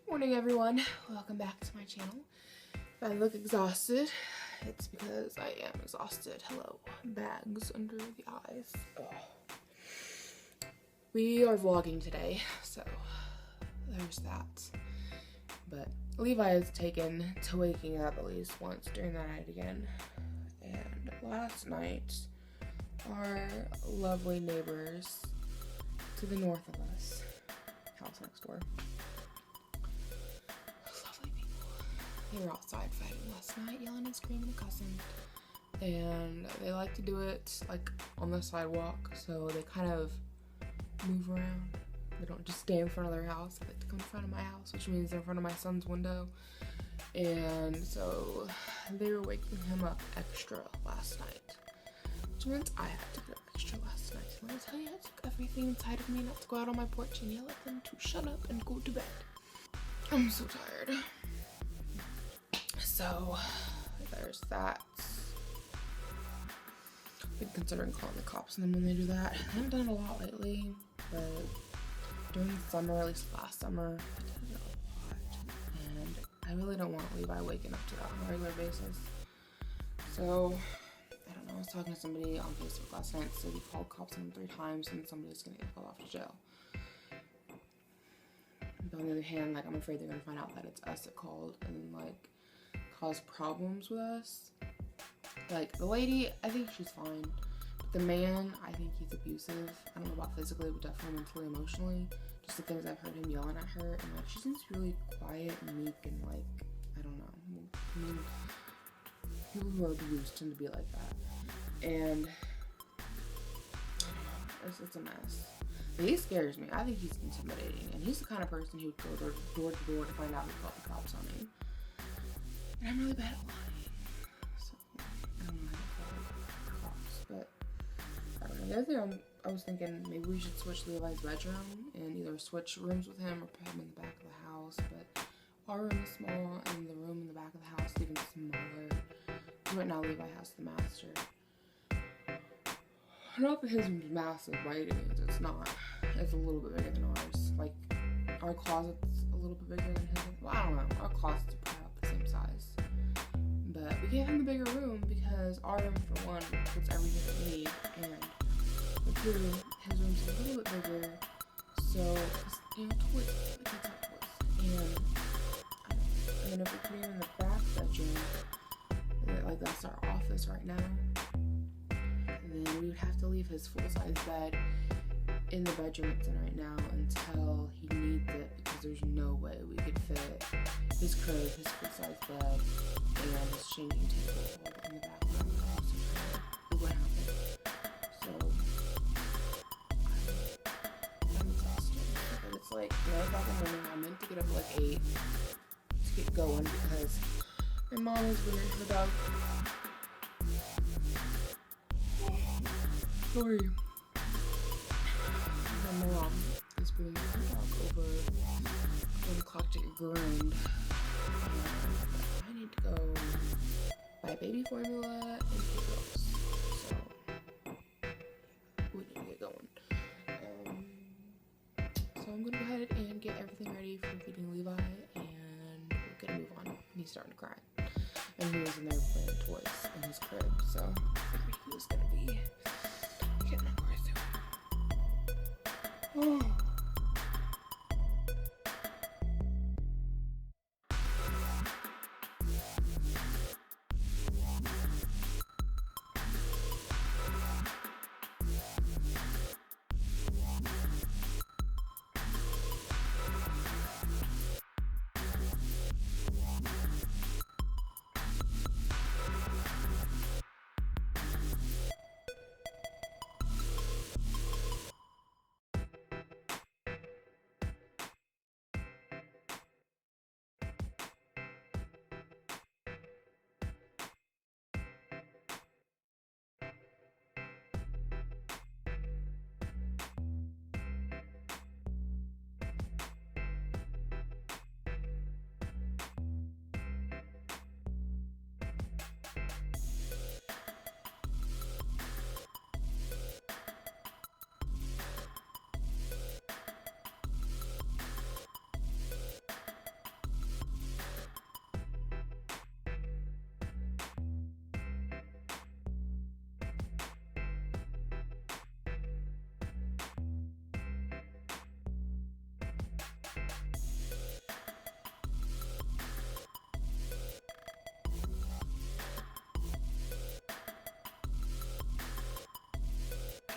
Morning everyone, welcome back to my channel. If I look exhausted, it's because I am exhausted. Hello, bags under the eyes. Ugh. We are vlogging today, so there's that. But Levi is taken to waking up at least once during the night again. And last night, our lovely neighbors to the north of us, house next door, they were outside fighting last night, yelling and screaming and cussing. And they like to do it like on the sidewalk, so they kind of move around. They don't just stay in front of their house. They like to come in front of my house, which means they're in front of my son's window. And so they were waking him up extra last night, which means I had to get up extra last night. Let me tell you, it took everything inside of me not to go out on my porch and yell at them to shut up and go to bed. I'm so tired. So there's that. I've been considering calling the cops on them when they do that. I haven't done it a lot lately, but during the summer, at least last summer, I did it a lot. And I really don't want Levi waking up to that on a regular basis. So, I don't know, I was talking to somebody on Facebook last night, so we called cops on him 3 times and somebody's gonna get called off to jail. But on the other hand, like, I'm afraid they're gonna find out that it's us that called and like cause problems with us. Like, the lady, I think she's fine. But the man, I think he's abusive. I don't know about physically, but definitely mentally, emotionally. Just the things I've heard him yelling at her. And like, she seems really quiet and meek and like, I don't know. I mean, people who are abused tend to be like that. And it's a mess. But he scares me. I think he's intimidating. And he's the kind of person who would go door to door to find out who called the cops on him. And I'm really bad at lying, so I don't know how to call the cops, but I don't know. The other thing I was thinking, maybe we should switch Levi's bedroom and either switch rooms with him or put him in the back of the house, but our room is small and the room in the back of the house is even smaller. Right now Levi has the master. Not that his room's massive by any means, it's not. It's a little bit bigger than ours. Like, our closet's a little bit bigger than his. Well, I don't know, our closet's probably the same size. But we gave him the bigger room because our room, for one, puts everything we need, and for two, his room's a little bit bigger, so, you know, toys, the kids have toys. And if we put him in the back bedroom, like that's our office right now, then we would have to leave his full-size bed in the bedroom it's in right now until he needs it, because there's no way we could fit his crib, his full-size bed, and his changing table in the bathroom. It wouldn't happen. So I'm exhausted. But it's like 9 o'clock in the morning. I meant to get up at like 8 to get going because my mom is bringing her dog. Sorry. My mom is bringing her dog over 1 o'clock to get groomed. I need to go buy baby formula and get those. So we need to get going. So I'm gonna go ahead and get everything ready for feeding Levi, and we're gonna move on. He's starting to cry, and he was in there playing toys in his crib, so I figured he was gonna be getting up soon. Oh.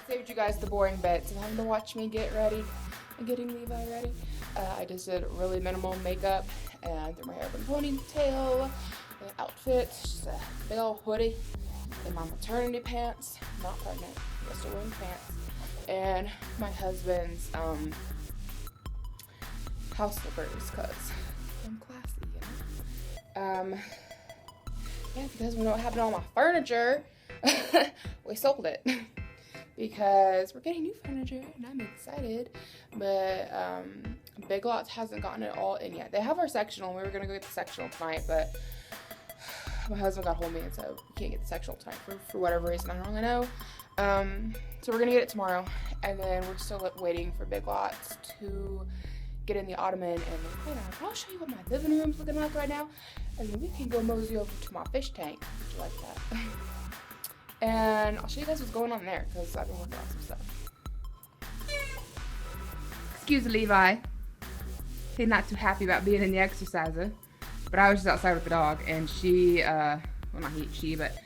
saved you guys the boring bits of having to watch me get ready and getting Levi ready. I just did really minimal makeup and threw my hair up in a ponytail, the outfit, just a big old hoodie, and my maternity pants, not pregnant, just still wearing pants, and my husband's house slippers, because I'm classy, you know. Yeah, if you guys want to know what happened to all my furniture, we sold it. Because we're getting new furniture and I'm excited, but Big Lots hasn't gotten it all in yet. They have our sectional. We were gonna go get the sectional tonight, but my husband got hold of me and said we can't get the sectional tonight for whatever reason. I don't really know. So we're gonna get it tomorrow, and then we're still waiting for Big Lots to get in the ottoman and the clean out. I'll show you what my living room's looking like right now, and then we can go mosey over to my fish tank. Would you like that? And I'll show you guys what's going on there, because I've been working on some stuff. Excuse Levi. He's not too happy about being in the exerciser. But I was just outside with the dog, and she, well, not she, but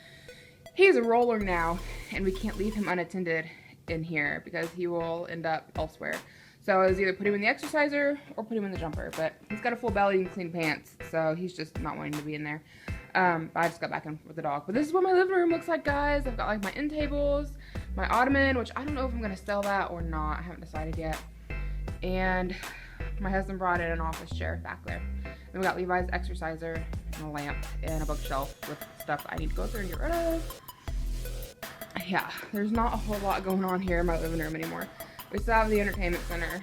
he's a roller now, and we can't leave him unattended in here because he will end up elsewhere. So I was either put him in the exerciser or put him in the jumper, but he's got a full belly and clean pants, so he's just not wanting to be in there. I just got back in with the dog. But this is what my living room looks like, guys. I've got like my end tables, my ottoman, which I don't know if I'm gonna sell that or not. I haven't decided yet. And my husband brought in an office chair back there. Then we got Levi's exerciser and a lamp and a bookshelf with stuff I need to go through and get rid of. Yeah, there's not a whole lot going on here in my living room anymore. We still have the entertainment center.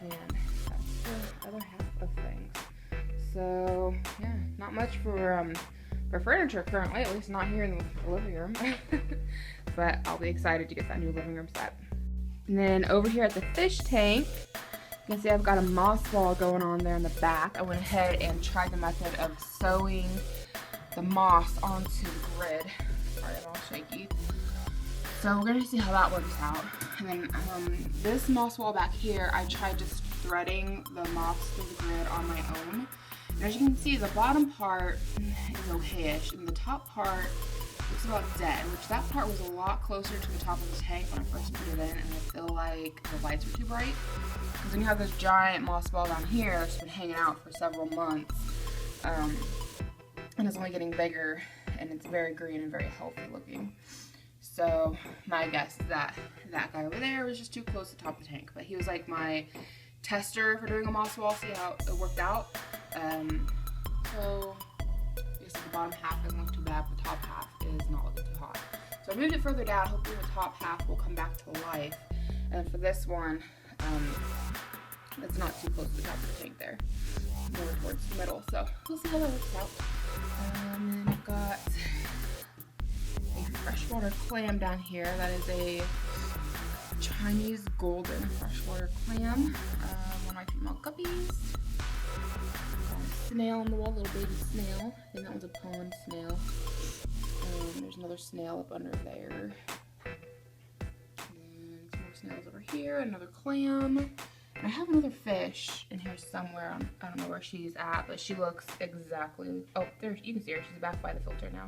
And that's the other half of things. So yeah, not much for furniture currently, at least not here in the living room. But I'll be excited to get that new living room set. And then over here at the fish tank, you can see I've got a moss ball going on there in the back. I went ahead and tried the method of sewing the moss onto the grid. Sorry, I'm all shaky. So we're gonna see how that works out. And then this moss wall back here, I tried just threading the moss through the grid on my own. And as you can see, the bottom part is okay-ish, and the top part looks about dead, which that part was a lot closer to the top of the tank when I first put it in, and I feel like the lights were too bright. Because when you have this giant moss ball down here that's been hanging out for several months, and it's only getting bigger, and it's very green and very healthy looking. So my guess is that that guy over there was just too close to the top of the tank. But he was like my tester for doing a moss wall, see how it worked out. So I guess the bottom half doesn't look too bad, but the top half is not looking too hot. So I moved it further down. Hopefully the top half will come back to life. And for this one, it's not too close to the top of the tank there, more towards the middle. So we'll see how that works out. And then I've got a freshwater clam down here. That is a Chinese golden freshwater clam. One of my female guppies. Snail on the wall, little baby snail. I think that one's a pond snail. There's another snail up under there. And some more snails over here, another clam. And I have another fish in here somewhere. I don't know where she's at, but she looks exactly, oh, there, you can see her. She's back by the filter now.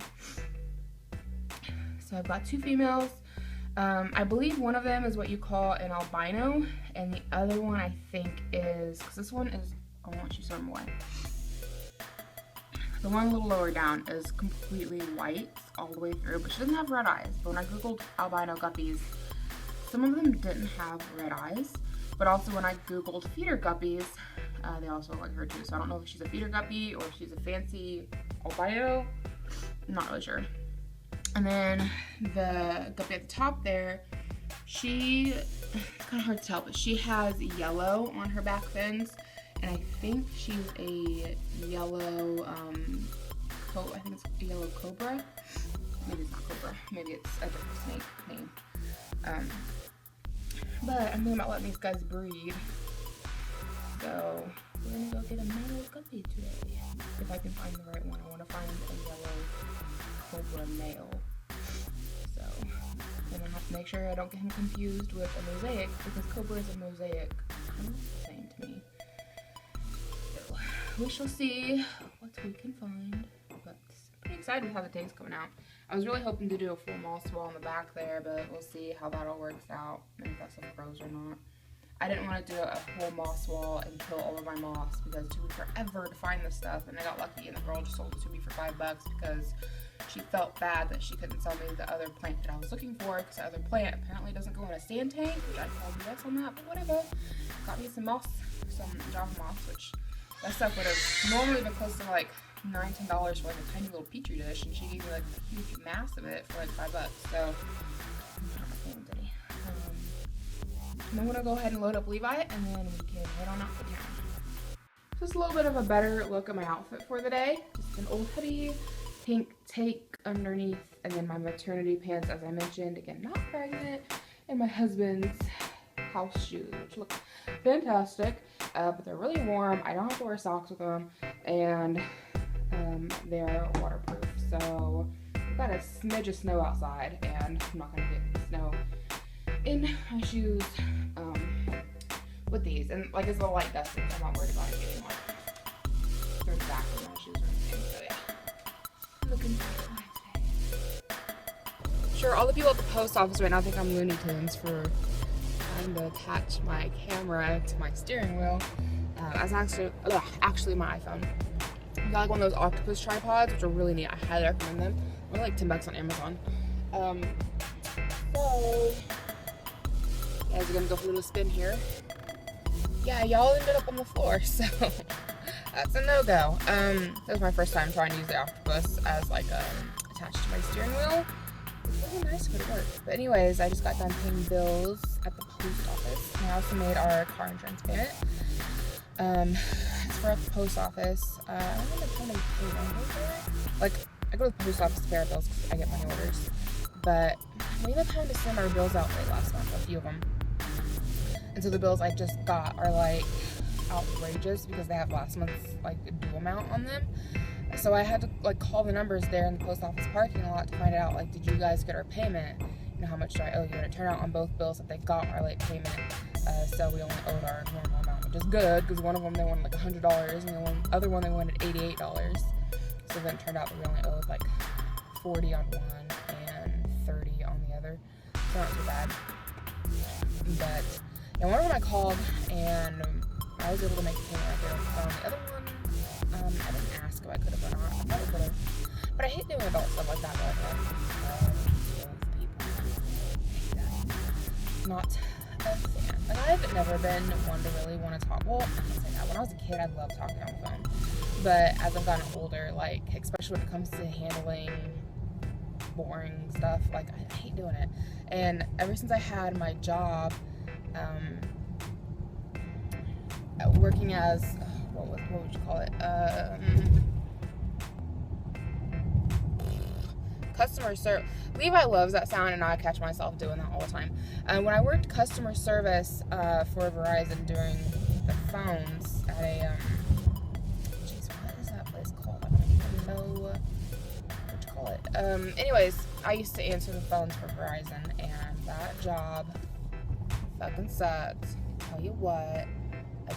So I've got two females. I believe one of them is what you call an albino, and the other one I think is, because this one is, I want you to show them away. The one a little lower down is completely white all the way through, but she doesn't have red eyes. But when I googled albino guppies, some of them didn't have red eyes. But also when I googled feeder guppies, they also look like her too. So I don't know if she's a feeder guppy or if she's a fancy albino. I'm not really sure. And then the guppy at the top there, it's kind of hard to tell, but she has yellow on her back fins. And I think she's a yellow, I think it's a yellow cobra. Maybe it's not cobra. Maybe it's a different snake name. But I'm thinking about letting these guys breed. So we're gonna go get a male guppy today. If I can find the right one. I want to find a yellow cobra male. So then I have to make sure I don't get him confused with a mosaic, because cobra is a mosaic. Kind of the same to me. We shall see what we can find, but I'm pretty excited with how the tank's coming out. I was really hoping to do a full moss wall on the back there, but we'll see how that all works out and if that stuff grows or not. I didn't want to do a whole moss wall and kill all of my moss because it took me forever to find this stuff, and I got lucky and the girl just sold it to me for $5 because she felt bad that she couldn't sell me the other plant that I was looking for, because the other plant apparently doesn't go in a sand tank, which I called BS on that, but whatever. Got me some moss, some Java moss, which that stuff would have normally been close to like $9-10 for like a tiny little petri dish, and she gave me like a huge mass of it for like $5. So I'm gonna go ahead and load up Levi, and then we can head on out to town. Just a little bit of a better look at my outfit for the day. Just an old hoodie, pink tank underneath, and then my maternity pants, as I mentioned, again, not pregnant, and my husband's house shoes, which look fantastic, but they're really warm. I don't have to wear socks with them, and they're waterproof. So we've got a smidge of snow outside, and I'm not gonna get snow in my shoes with these. And like, it's a light dusting, so I'm not worried about it getting like through the back of my shoes or anything. So yeah, looking for it. Sure, all the people at the post office right now think I'm Looney Tunes for trying to attach my camera to my steering wheel. That's actually my iPhone. I got like one of those octopus tripods, which are really neat. I highly recommend them. They're like $10 on Amazon. So yeah, we're gonna go for a little spin here. Yeah, y'all ended up on the floor, so that's a no-go. That was my first time trying to use the octopus as like attached to my steering wheel. It's really nice, but it works. But anyways, I just got done paying bills at the post office. And I also made our car insurance payment. As for at the post office, I don't know if I'm trying to pay numbers. Like, I go to the post office to pay our bills because I get money orders. But we had time to send our bills out late last month, a few of them. And so the bills I just got are like outrageous because they have last month's like due amount on them. So I had to like call the numbers there in the post office parking lot to find out, like, did you guys get our payment? You know, how much do I owe you? And it turned out on both bills that they got our late payment. So we only owed our normal amount, which is good because one of them they wanted like $100 and the other one they wanted $88. So then it turned out that we only owed like $40 on one and $30 on the other. So not too bad. But yeah, one of them I called and I was able to make a payment right there on the phone. The other one, I didn't ask if I could have or not. I probably could have. But I hate doing adult stuff like that. Not a fan. Like, I've never been one to really want to talk. Well, I'm not saying that. When I was a kid, I loved talking on the phone. But as I've gotten older, like, especially when it comes to handling boring stuff, like, I hate doing it. And ever since I had my job, working as, what would you call it? Customer service. Levi loves that sound, and I catch myself doing that all the time. When I worked customer service for Verizon during the phones at a, what is that place called? I don't even know what you call it. Anyways, I used to answer the phones for Verizon, and that job fucking sucked. Tell you what, I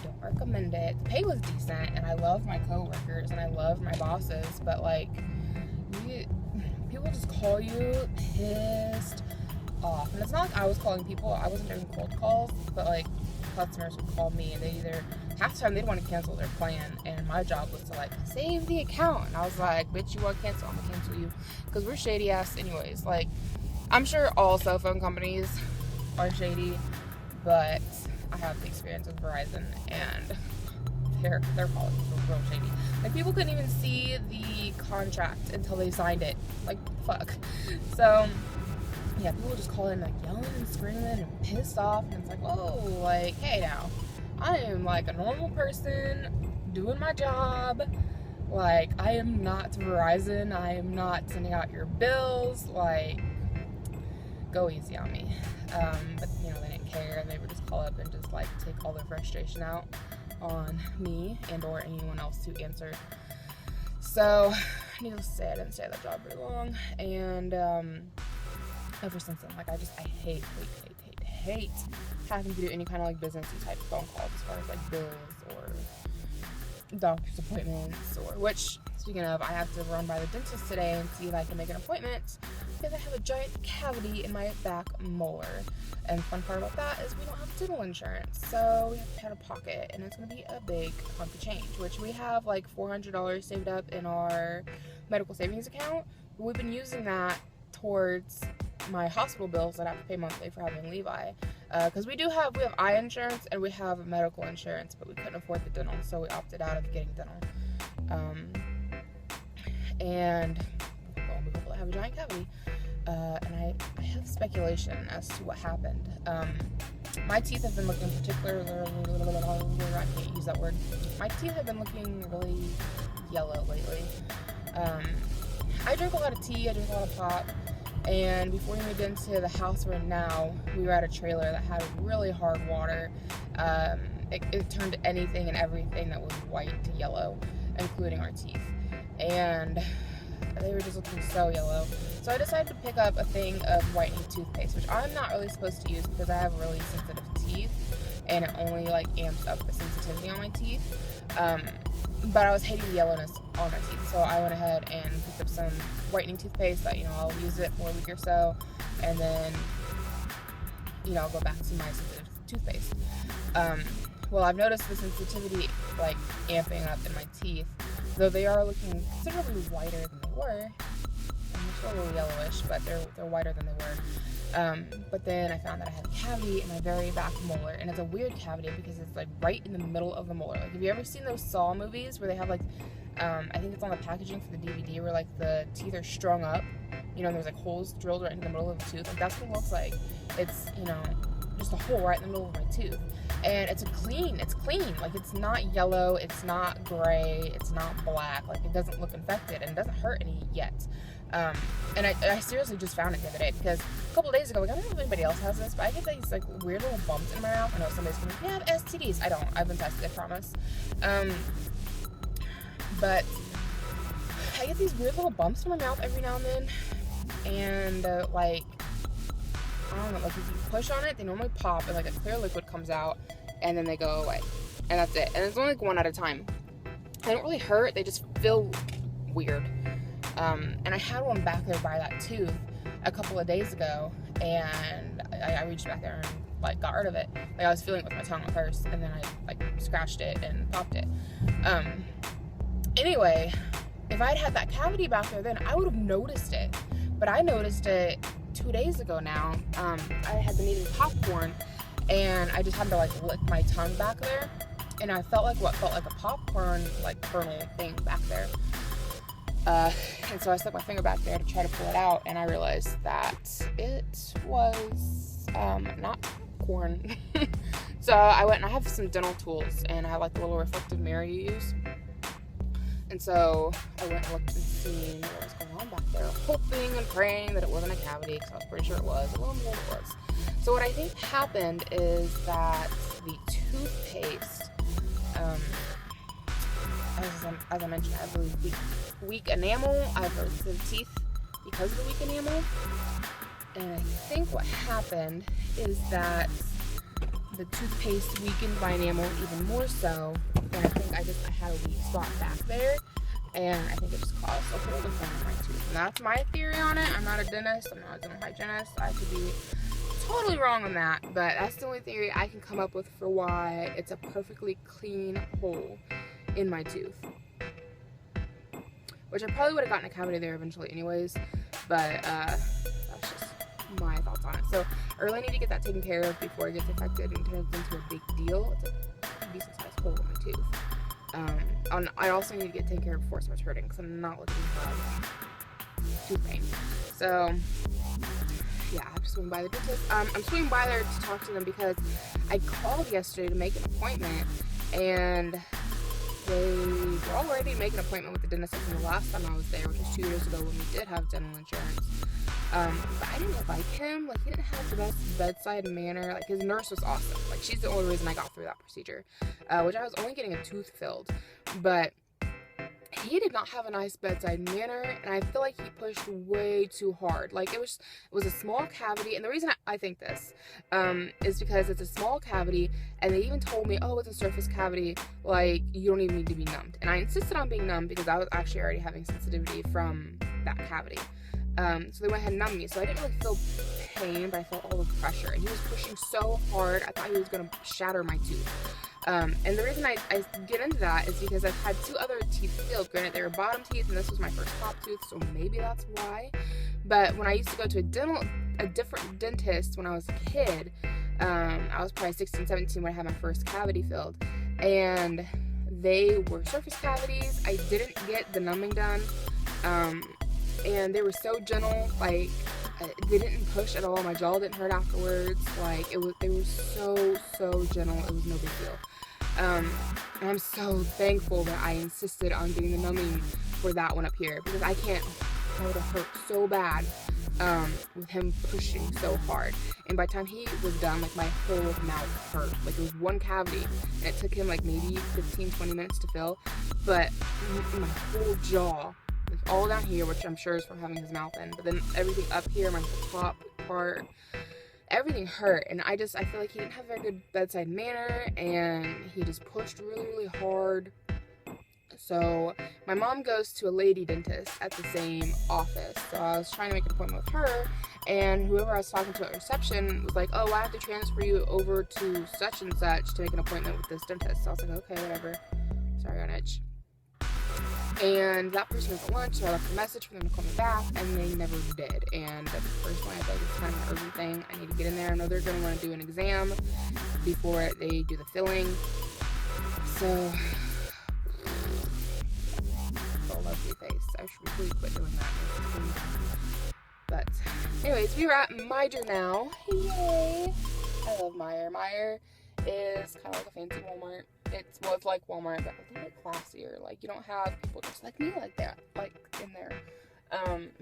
don't recommend it. The pay was decent, and I loved my coworkers, and I loved my bosses, but like, people just call you pissed off. And it's not like I was calling people. I wasn't doing cold calls, but like, customers would call me, and they either, half the time they'd want to cancel their plan, and my job was to like, save the account. And I was like, bitch, you want to cancel, I'm gonna cancel you, because we're shady ass anyways. Like, I'm sure all cell phone companies are shady, but I have the experience with Verizon, and their policies were real shady. Like, people couldn't even see the contract until they signed it. Like, fuck. So, yeah, people just call in, like, yelling and screaming and pissed off, and it's like, oh, like, hey, now, I am, like, a normal person doing my job. Like, I am not Verizon. I am not sending out your bills. Like, go easy on me. But, you know, they didn't care. They would just call up and just, like, take all their frustration out on me and or anyone else who answered. So, needless to say, I didn't stay at that job very long. And, ever since then, like, I hate having to do any kind of, like, businessy type phone calls as far as, like, bills or doctor's appointments, or which, speaking of, I have to run by the dentist today and see if I can make an appointment because I have a giant cavity in my back molar. And the fun part about that is we don't have dental insurance, so we have to pay out of pocket, and it's going to be a big hunk of change, which we have like $400 saved up in our medical savings account. But we've been using that towards my hospital bills that I have to pay monthly for having Levi, because we have eye insurance and we have medical insurance, but we couldn't afford the dental, so we opted out of getting dental. And lo and behold, I have a giant cavity, and I have speculation as to what happened. My teeth have been looking particularly, I can't use that word. My teeth have been looking really yellow lately. I drink a lot of tea, I drink a lot of pop. And before we moved into the house we're in now, we were at a trailer that had really hard water. It turned anything and everything that was white to yellow, including our teeth. And they were just looking so yellow. So I decided to pick up a thing of whitening toothpaste, which I'm not really supposed to use because I have really sensitive teeth, and it only like amps up the sensitivity on my teeth. But I was hating the yellowness on my teeth, so I went ahead and picked up some whitening toothpaste that, I'll use it for a week or so, and then, I'll go back to my sensitive toothpaste. Well, I've noticed the sensitivity, like, amping up in my teeth, though they are looking considerably whiter than they were. I'm still a little yellowish, but they're whiter than they were. But then I found that I had a cavity in my very back molar, and it's a weird cavity because it's like right in the middle of the molar. Like, have you ever seen those Saw movies where they have like, I think it's on the packaging for the DVD where like the teeth are strung up, and there's like holes drilled right in the middle of the tooth. Like, that's what it looks like. It's, just a hole right in the middle of my tooth. And it's clean. Like, it's not yellow, it's not gray, it's not black. Like, it doesn't look infected, and it doesn't hurt any yet. And I seriously just found it the other day because a couple days ago, like, I don't know if anybody else has this, but I get these like weird little bumps in my mouth. I know somebody's going to be like, yeah, I have STDs. I don't. I've been tested, I promise. But I get these weird little bumps in my mouth every now and then, and like, I don't know, like if you push on it, they normally pop and like a clear liquid comes out, and then they go away, and that's it. And it's only like one at a time. They don't really hurt, they just feel weird. And I had one back there by that tooth a couple of days ago, and I reached back there and like got rid of it. Like, I was feeling it with my tongue at first, and then I like scratched it and popped it. Anyway, if I'd had that cavity back there then, I would have noticed it. But I noticed it 2 days ago now. I had been eating popcorn, and I just had to like lick my tongue back there, and I felt like what felt like a popcorn like kernel thing back there. And so I stuck my finger back there to try to pull it out, and I realized that it was not popcorn. So I went, and I have some dental tools, and I have like the little reflective mirror you use. And so I went and looked and seen what was going on back there, hoping and praying that it wasn't a cavity, because I was pretty sure it was. Well, it was. So what I think happened is that the toothpaste, as I mentioned, I have really weak enamel. I have really sensitive teeth because of the weak enamel. And I think what happened is that the toothpaste weakened my enamel even more so. And I think I had a weak spot back there, and I think it just caused a hole to form in my tooth. And that's my theory on it. I'm not a dentist, I'm not a dental hygienist. I could be totally wrong on that, but that's the only theory I can come up with for why it's a perfectly clean hole in my tooth. Which I probably would have gotten a cavity there eventually anyways, but that's just my thoughts on it. So I really need to get that taken care of before it gets infected and turns into a big deal. It's a decent sized hole in my tooth. I also need to get taken care of before it starts hurting, because I'm not looking for tooth pain. So yeah, I have to swing by the dentist. I'm swinging by there to talk to them because I called yesterday to make an appointment, and they were already making an appointment with the dentist from the last time I was there, which was 2 years ago when we did have dental insurance. But I didn't like him. Like, he didn't have the best bedside manner. Like, his nurse was awesome. Like, she's the only reason I got through that procedure, which I was only getting a tooth filled. But he did not have a nice bedside manner, and I feel like he pushed way too hard. Like, it was a small cavity, and the reason I think this is because it's a small cavity, and they even told me, oh, it's a surface cavity, like, you don't even need to be numbed. And I insisted on being numbed because I was actually already having sensitivity from that cavity. So they went ahead and numbed me, so I didn't really feel pain, but I felt all the pressure, and he was pushing so hard, I thought he was going to shatter my tooth. And the reason I get into that is because I've had 2 other teeth filled. Granted, they were bottom teeth, and this was my first top tooth, so maybe that's why. But when I used to go to a different dentist when I was a kid, I was probably 16, 17 when I had my first cavity filled, and they were surface cavities. I didn't get the numbing done, and they were so gentle, like, they didn't push at all. My jaw didn't hurt afterwards. Like, they were so gentle. It was no big deal. And I'm so thankful that I insisted on getting the numbing for that one up here, because I can't, that would have hurt so bad, with him pushing so hard. And by the time he was done, like, my whole mouth hurt. Like, it was one cavity, and it took him like maybe 15, 20 minutes to fill, but my whole jaw, like, all down here, which I'm sure is from having his mouth in, but then everything up here, my top part, everything hurt. And I feel like he didn't have a very good bedside manner, and he just pushed really hard. So my mom goes to a lady dentist at the same office, so I was trying to make an appointment with her, and whoever I was talking to at reception was like, oh, I have to transfer you over to such and such to make an appointment with this dentist. So I was like, okay, whatever. Sorry, I got an itch. And that person was at lunch, so I left a message for them to call me back, and they never did. And at first point, I feel like it's kind of an urgent thing. I need to get in there. I know they're going to want to do an exam before they do the filling. So, a lovely face. I should really quit doing that. But, anyways, we are at Meijer now. Yay! I love Meijer. Meijer is kind of like a fancy Walmart. It's like Walmart, but a little bit classier. Like, you don't have people just like me like that, like, in there.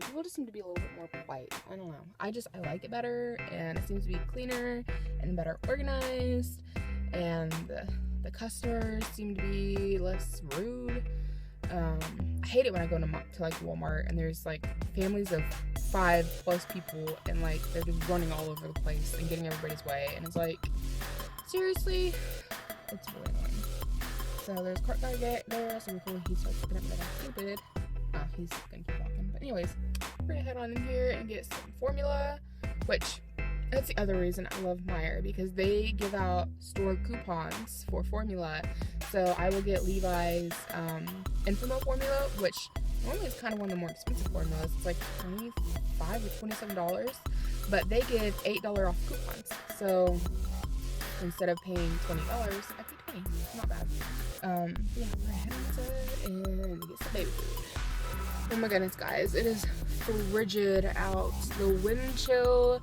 People just seem to be a little bit more polite. I don't know. I like it better, and it seems to be cleaner and better organized, and the customers seem to be less rude. I hate it when I go to like Walmart, and there's like families of 5+ people, and like they're just running all over the place and getting everybody's way, and it's like, seriously, it's really annoying. So there's a cart guy there, so before he starts looking at me like I'm stupid, he's gonna keep walking. But anyways, we're gonna head on in here and get some formula, which, that's the other reason I love Meijer, because they give out store coupons for formula. So I will get Levi's Infamo formula, which normally is kind of one of the more expensive formulas. It's like $25 or $27, but they give $8 off coupons. So instead of paying $20, I pay $20. Not bad. Yeah, we're heading inside and get some baby food. Oh my goodness, guys, it is frigid out. The wind chill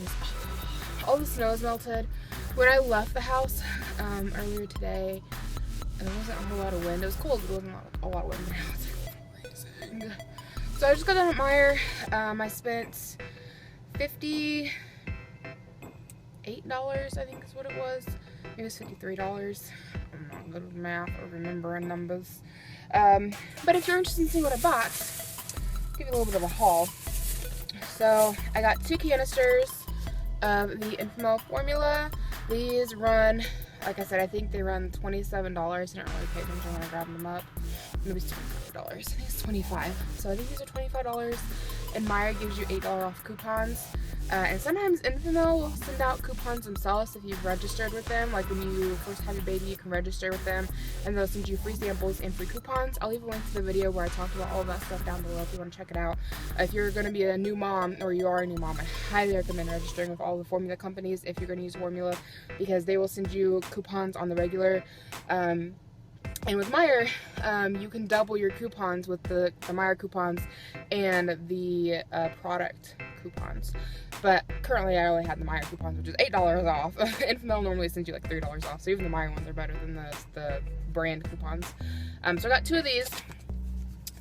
is awful. All the snow is melted. When I left the house earlier today, there wasn't a whole lot of wind. It was cold, but there wasn't a lot of wind. Now it's like freezing. So I just got done at Meijer. I spent $58, I think is what it was. Maybe it was $53. I'm not good with math or remembering numbers. But if you're interested in seeing what I bought, I'll give you a little bit of a haul. So I got 2 canisters of the Infamo formula. These run, like I said, I think they run $27. I didn't really pay attention when I grabbed them up. Maybe it's $25. I think it's $25. So I think these are $25. And Meijer gives you $8 off coupons. And sometimes Infamo will send out coupons themselves if you've registered with them. Like when you first have your baby, you can register with them, and they'll send you free samples and free coupons. I'll leave a link to the video where I talked about all of that stuff down below if you want to check it out. If you're going to be a new mom, or you are a new mom, I highly recommend registering with all the formula companies if you're going to use formula, because they will send you coupons on the regular. And with Meijer, you can double your coupons with the Meijer coupons and the product coupons. But currently I only had the Meijer coupons, which is $8 off. Infamo normally sends you like $3 off, so even the Meijer ones are better than the brand coupons. So I got 2 of these,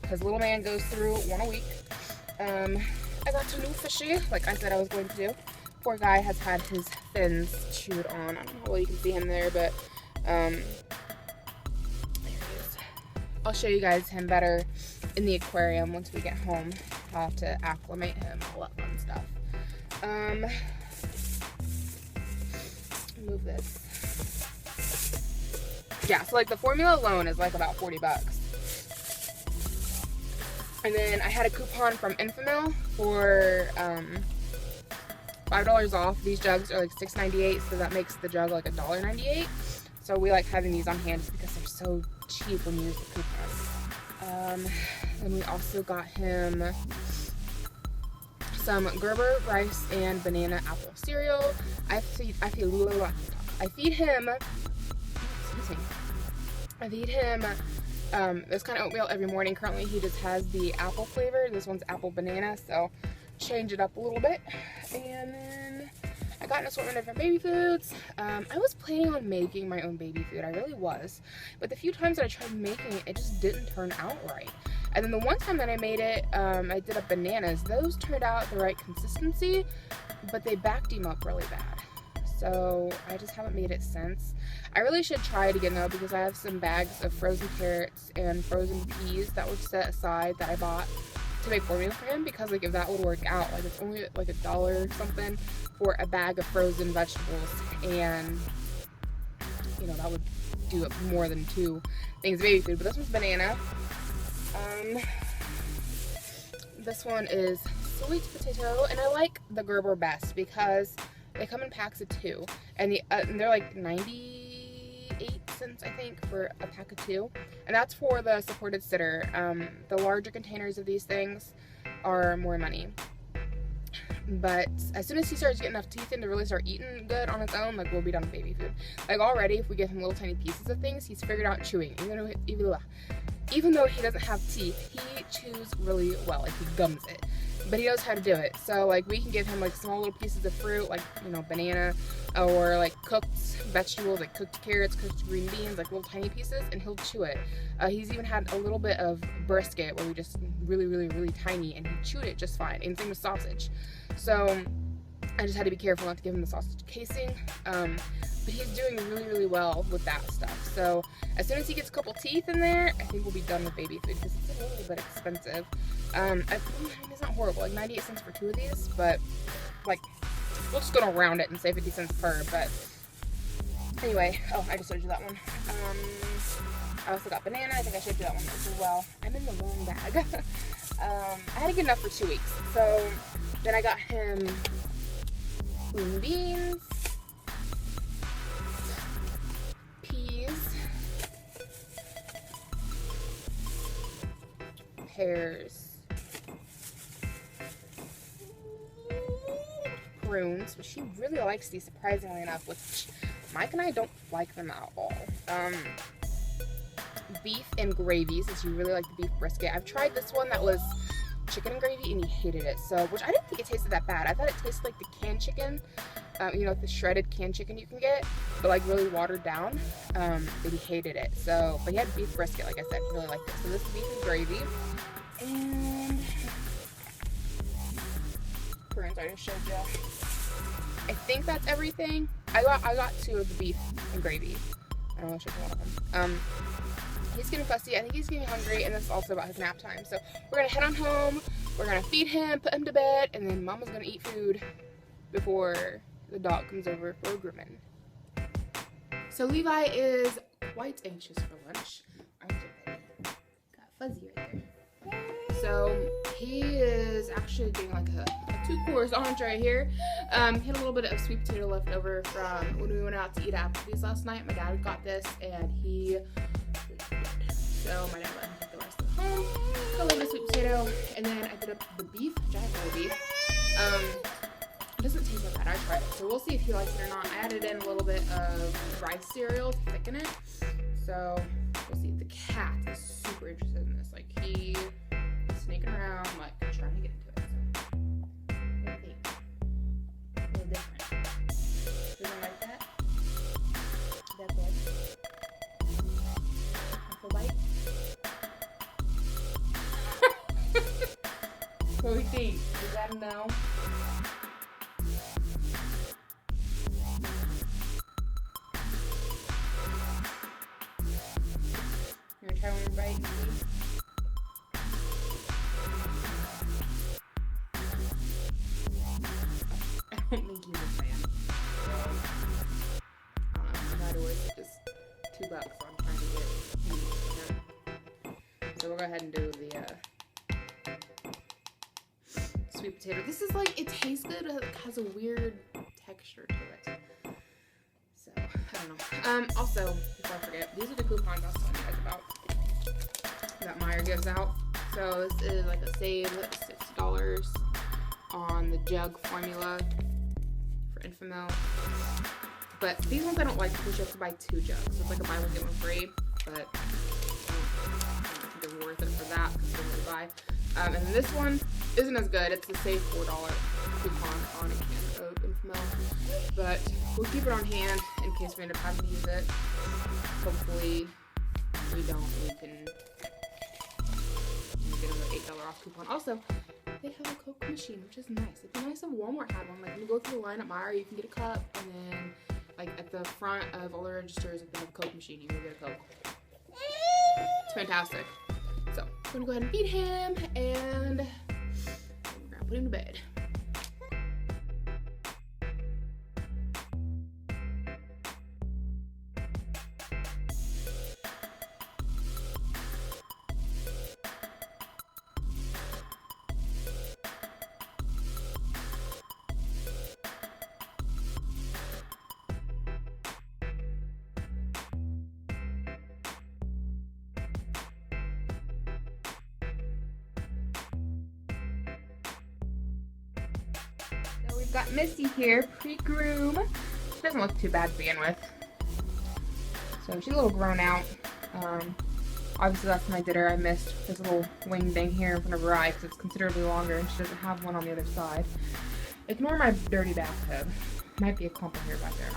because little man goes through 1 a week. I got 2 new fishy, like I said I was going to do. Poor guy has had his fins chewed on. I don't know how well you can see him there, but there he is. I'll show you guys him better in the aquarium once we get home. I'll have to acclimate him, all that fun stuff. Move this. Yeah, so like the formula alone is like about 40 bucks. And then I had a coupon from Infamil for $5 off. These jugs are like $6.98, so that makes the jug like $1.98. So we like having these on hand just because they're so cheap when you use the coupon. And we also got him some Gerber rice and banana apple cereal. I feed him this kind of oatmeal every morning. Currently he just has the apple flavor. This one's apple banana, so change it up a little bit. And then I got an assortment of different baby foods. I was planning on making my own baby food. I really was. But the few times that I tried making it, it just didn't turn out right. And then the one time that I made it, I did up bananas. Those turned out the right consistency, but they backed him up really bad. So I just haven't made it since. I really should try it again though, because I have some bags of frozen carrots and frozen peas that were set aside that I bought to make formula for him, because like if that would work out, like it's only like $1 or something for a bag of frozen vegetables, and you know that would do it more than 2 things of baby food. But this one's banana. This one is sweet potato, and I like the Gerber best because they come in packs of 2, and they're like 98 cents I think for a pack of 2, and that's for the supported sitter. The larger containers of these things are more money. But as soon as he starts getting enough teeth in to really start eating good on his own, like we'll be done with baby food. Like already, if we give him little tiny pieces of things, he's figured out chewing. Even though he doesn't have teeth, he chews really well. Like he gums it, but he knows how to do it. So like we can give him like small little pieces of fruit, like banana, or like cooked vegetables, like cooked carrots, cooked green beans, like little tiny pieces, and he'll chew it. He's even had a little bit of brisket where we just really tiny, and he chewed it just fine. And same with sausage. So I just had to be careful not to give him the sausage casing. But he's doing really well with that stuff. So as soon as he gets a couple teeth in there, I think we'll be done with baby food, because it's a little bit expensive. It's not horrible, like 98 cents for 2 of these, but like we'll just go to round it and say 50 cents per. But anyway, oh, I just showed you that one. I also got banana. I think I showed you that one as well. I'm in the wrong bag. I had to get enough for 2 weeks. So then I got him green beans, peas, pears, prunes, which she really likes these, surprisingly enough, which Mike and I don't like them at all. Beef and gravy, since you really like the beef brisket. I've tried this one that was chicken and gravy, and he hated it. So, which I didn't think it tasted that bad. I thought it tasted like the canned chicken, the shredded canned chicken you can get, but like really watered down. But he hated it. So, but he had beef brisket, like I said, he really liked it. So this is beef and gravy, and prunes I just showed you. I think that's everything. I got 2 of the beef and gravy. I don't know if I showed one of them. He's getting fussy. I think he's getting hungry, and this is also about his nap time. So we're gonna head on home. We're gonna feed him, put him to bed, and then Mama's gonna eat food before the dog comes over for a grooming. So Levi is quite anxious for lunch. Got fuzzy right there. So he is actually getting like a 2-course entree here. He had a little bit of sweet potato left over from when we went out to eat at Applebee's last night. My dad got this, and he. So my dad let him take the rest of the home. Got a little bit of sweet potato, and then I did up the beef, giant bowl of beef. It doesn't taste that bad. I tried it, so we'll see if he likes it or not. I added in a little bit of rice cereal to thicken it, so we'll see. The cat is super interested in this. Like he is sneaking around, like trying to get into it. So what do you think? A little different. Doesn't like that? That's good. Bite. What do we think? Is that a no? You wanna try one bite and see. I don't think he's a fan. I don't know. By the way, it's just $2, so I'm trying to get meat for him. So we'll go ahead and do the sweet potato. This is like, it tastes good, but it has a weird texture to it. So, I don't know. Also, before I forget, these are the coupons I was telling you guys about that Meijer gives out. So this is like a save $6 on the jug formula for Infamil. But these ones I don't like because you have to buy 2 jugs. So it's like a buy one get one free, but I don't think they're worth it for that because they're going to buy. And then this one isn't as good. It's a save $4 coupon on a can of Infamil. But we'll keep it on hand in case we end up having to use it. Hopefully we don't. We can get another $8 off coupon. Also, they have a Coke machine, which is nice. It'd be nice if Walmart had one. Like when you go through the line at Meijer, you can get a cup, and then like at the front of all the registers, if they have a Coke machine, you can get a Coke. It's fantastic. So I'm gonna go ahead and feed him, and we're gonna put him to bed. So we've got Missy here, pre-groom. She doesn't look too bad to begin with. So she's a little grown out. Obviously last time I did her, I missed this little wing thing here in front of her eye because it's considerably longer and she doesn't have one on the other side. Ignore my dirty bathtub. Might be a clump in here back there,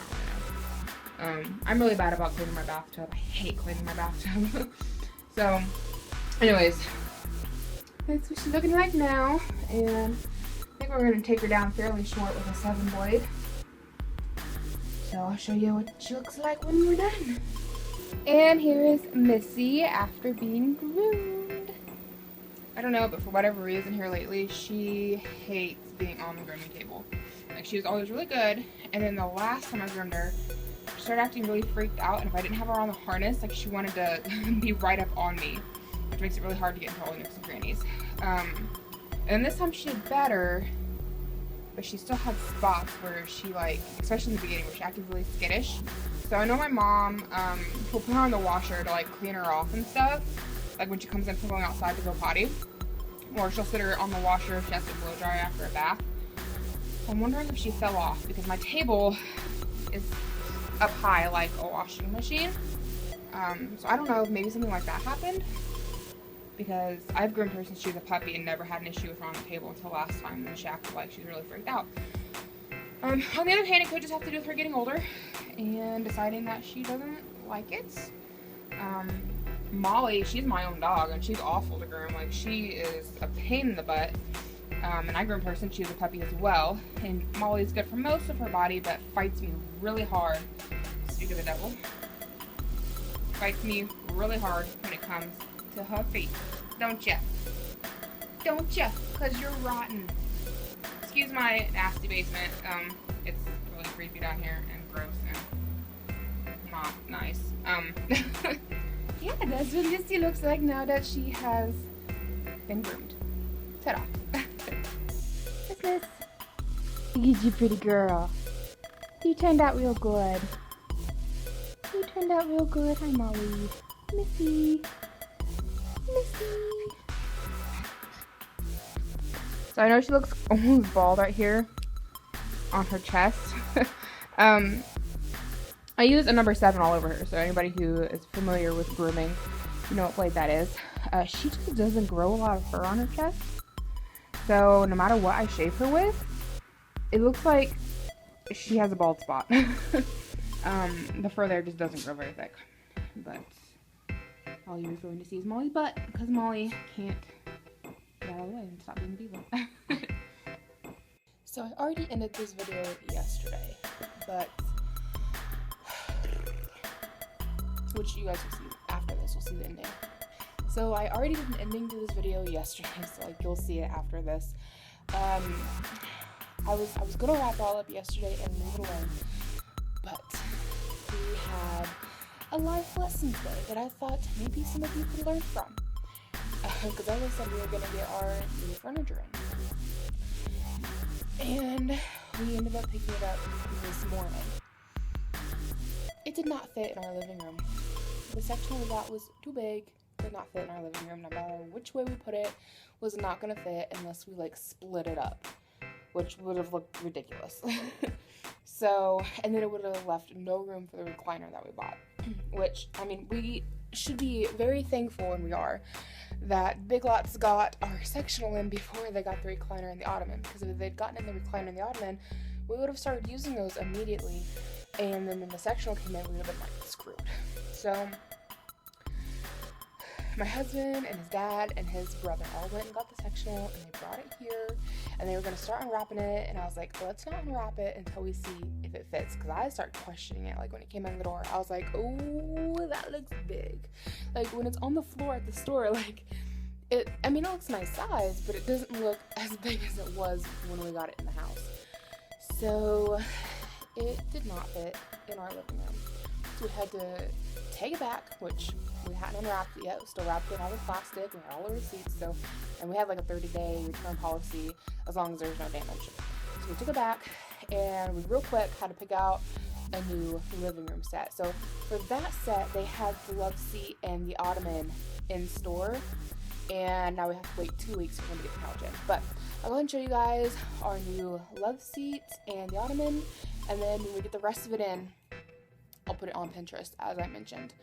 I don't really know. I'm really bad about cleaning my bathtub. I hate cleaning my bathtub. So, anyways, that's what she's looking like now. And I think we're going to take her down fairly short with a 7-blade. So I'll show you what she looks like when we're done. And here is Missy after being groomed. I don't know, but for whatever reason here lately, she hates being on the grooming table. Like, she was always really good, and then the last time I groomed her, she started acting really freaked out, and if I didn't have her on the harness, like, she wanted to be right up on me, which makes it really hard to get into all the nooks and crannies. And this time she did better, but she still had spots where she, like, especially in the beginning, where she acted really skittish. So I know my mom will put her on the washer to, like, clean her off and stuff, like when she comes in from going outside to go potty. Or she'll sit her on the washer if she has to blow dry after a bath. I'm wondering if she fell off because my table is up high like a washing machine. So I don't know if maybe something like that happened, because I've groomed her since she was a puppy and never had an issue with her on the table until last time when she acted like she was really freaked out. On the other hand, it could just have to do with her getting older and deciding that she doesn't like it. Molly, she's my own dog, and she's awful to groom. Like, she is a pain in the butt. And I groomed her since she was a puppy as well. And Molly's good for most of her body, but fights me really hard. Speak of the devil. Fights me really hard when it comes to her feet. Don't ya? Don't ya? 'Cause you're rotten. Excuse my nasty basement. It's really creepy down here and gross and not nice. Yeah, that's what Missy looks like now that she has been groomed. Ta-da. Miss. Look at you, pretty girl. You turned out real good. You turned out real good. Hi, Molly. Missy. Missy. So I know she looks almost bald right here on her chest. I use a number 7 all over her, so anybody who is familiar with grooming, you know what blade that is. She just doesn't grow a lot of fur on her chest. So no matter what I shave her with, it looks like she has a bald spot. The fur there just doesn't grow very thick. But all you're going to see is Molly's butt, because Molly can't get out of the way and stop being a diva. So I already ended this video yesterday, but which you guys will see after this, we'll see the ending. So I already did an ending to this video yesterday, so like you'll see it after this. I was gonna wrap it all up yesterday and leave it alone, but we had a life lesson today that I thought maybe some of you could learn from. Because as I said, we were gonna get our new furniture in, and we ended up picking it up this morning. It did not fit in our living room. The section we got was too big. Did not fit in our living room. No matter which way we put it, was not gonna fit unless we like split it up, which would have looked ridiculous. So, and then it would have left no room for the recliner that we bought, which, I mean, we should be very thankful, and we are, that Big Lots got our sectional in before they got the recliner and the ottoman, because if they'd gotten in the recliner and the ottoman, we would have started using those immediately, and then when the sectional came in, we would have been like screwed. So my husband and his dad and his brother all went and got the sectional, and they brought it here, and they were going to start unwrapping it, and I was like, let's not unwrap it until we see if it fits, because I started questioning it. Like when it came in the door, I was like, oh, that looks big. Like when it's on the floor at the store, like it looks nice size, but it doesn't look as big as it was when we got it in the house. So it did not fit in our living room. So we had to take it back, which we hadn't unwrapped it yet. It was still wrapped in all the plastic. We had all the receipts, and we had like a 30-day return policy as long as there's no damage. So we took it back, and we real quick had to pick out a new living room set. So for that set, they had the love seat and the ottoman in store, and now we have to wait 2 weeks for them to get the couch in. But I'll go ahead and show you guys our new love seat and the ottoman, and then when we get the rest of it in, I'll put it on Pinterest, as I mentioned.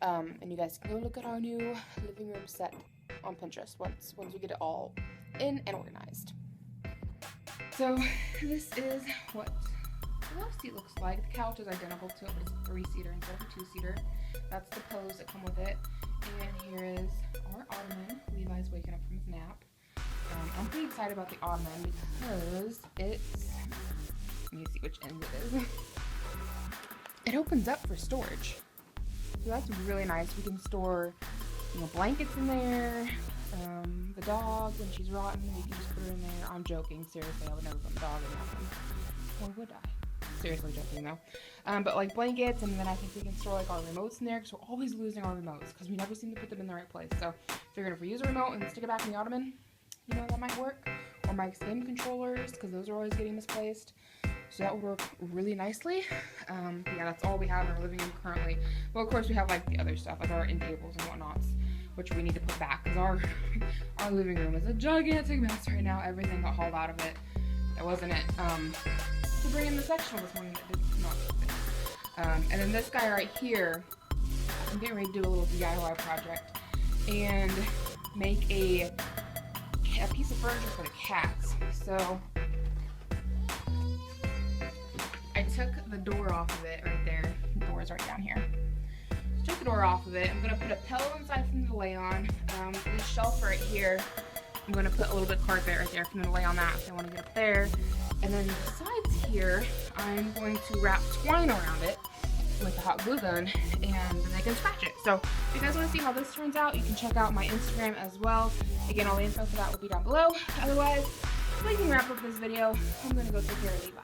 And you guys can go look at our new living room set on Pinterest once we get it all in and organized. So this is what the love seat looks like. The couch is identical to it, but it's a 3-seater instead of a 2-seater. That's the pillows that come with it. And here is our ottoman. Levi's waking up from his nap. I'm pretty excited about the ottoman because it's, let me see which end it is. It opens up for storage. So that's really nice. We can store, blankets in there. The dog, when she's rotten, we can just put her in there. I'm joking. Seriously, I would never put the dog in that one. Or would I? Seriously joking though. But like blankets, and then I think we can store like our remotes in there, because we're always losing our remotes because we never seem to put them in the right place. So figuring if we use a remote and stick it back in the ottoman, that might work. Or my game controllers, because those are always getting misplaced. So that would work really nicely. Yeah, that's all we have in our living room currently. Well, of course, we have like the other stuff, like our end tables and whatnots, which we need to put back, because our living room is a gigantic mess right now. Everything got hauled out of it. That wasn't it. To bring in the sectional this morning, that did not fit. And then this guy right here, I'm getting ready to do a little DIY project and make a piece of furniture for the cats. So I took the door off of it right there. The door is right down here. So took the door off of it. I'm gonna put a pillow inside for them to lay on. This shelf right here, I'm gonna put a little bit of carpet right there for them to lay on that if they want to get up there. And then the sides here, I'm going to wrap twine around it with a hot glue gun, and then they can scratch it. So if you guys want to see how this turns out, you can check out my Instagram as well. Again, all the info for that will be down below. Otherwise, we can wrap up this video. I'm gonna go take care of Levi.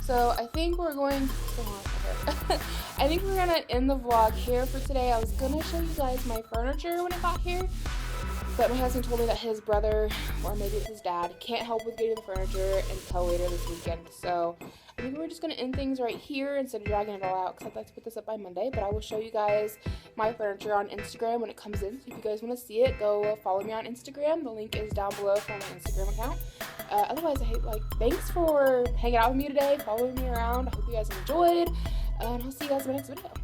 So I think we're going I think we're gonna end the vlog here for today. I was gonna show you guys my furniture when it got here, but my husband told me that his brother, or maybe it's his dad, can't help with getting the furniture until later this weekend. So I think we're just going to end things right here instead of dragging it all out, because I'd like to put this up by Monday. But I will show you guys my furniture on Instagram when it comes in. So if you guys want to see it, go follow me on Instagram. The link is down below for my Instagram account. Otherwise, thanks for hanging out with me today, following me around. I hope you guys enjoyed, and I'll see you guys in my next video.